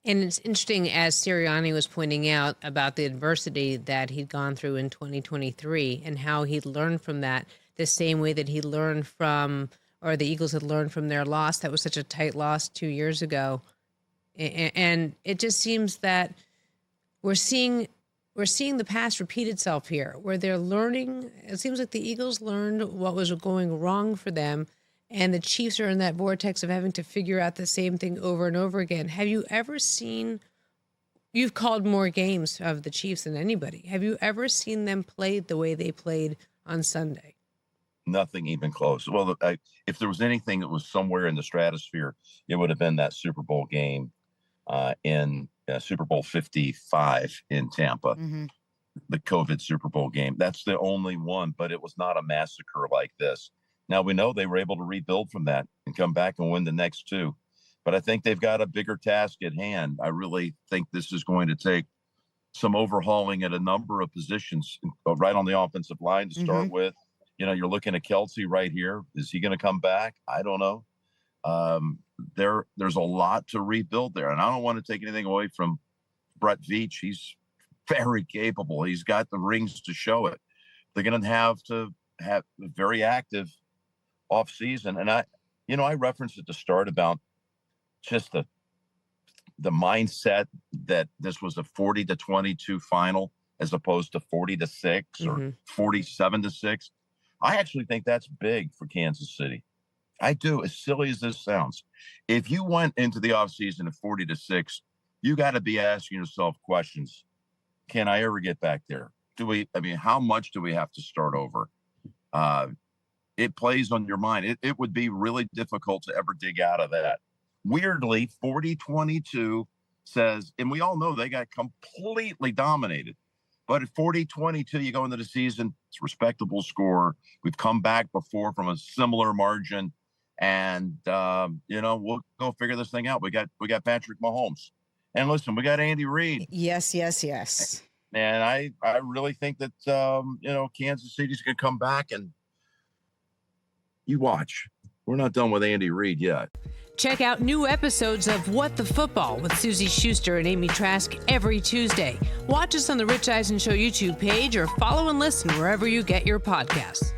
And it's interesting, as Sirianni was pointing out, about the adversity that he'd gone through in 2023 and how he'd learned from that the same way that he learned from, or the Eagles had learned from their loss. That was such a tight loss 2 years ago. And it just seems that we're seeing the past repeat itself here, where they're learning. It seems like the Eagles learned what was going wrong for them, and the Chiefs are in that vortex of having to figure out the same thing over and over again. Have you ever seen, you've called more games of the Chiefs than anybody. Have you ever seen them play the way they played on Sunday? Nothing even close. Well, if there was anything that was somewhere in the stratosphere, it would have been that Super Bowl game in Super Bowl 55 in Tampa, the COVID Super Bowl game. That's the only one, but it was not a massacre like this. Now, we know they were able to rebuild from that and come back and win the next two. But I think they've got a bigger task at hand. I really think this is going to take some overhauling at a number of positions, right on the offensive line to start with. You know, you're looking at Kelsey right here. Is he going to come back? I don't know. There's a lot to rebuild there. And I don't want to take anything away from Brett Veach. He's very capable. He's got the rings to show it. They're going to have a very active off season. And I referenced at the start about just the mindset that this was a 40-22 final as opposed to 40-6 or 47-6. I actually think that's big for Kansas City. I do, as silly as this sounds. If you went into the offseason at 40-6, you got to be asking yourself questions. Can I ever get back there? How much do we have to start over? It plays on your mind. It would be really difficult to ever dig out of that. Weirdly, 40-22 says, and we all know they got completely dominated. But at 40-22, you go into the season, it's a respectable score. We've come back before from a similar margin. And, we'll go figure this thing out. We got Patrick Mahomes. And listen, we got Andy Reid. Yes. And I really think that, Kansas City's going to come back, and you watch. We're not done with Andy Reid yet. Check out new episodes of What the Football with Suzy Shuster and Amy Trask every Tuesday. Watch us on the Rich Eisen Show YouTube page or follow and listen wherever you get your podcasts.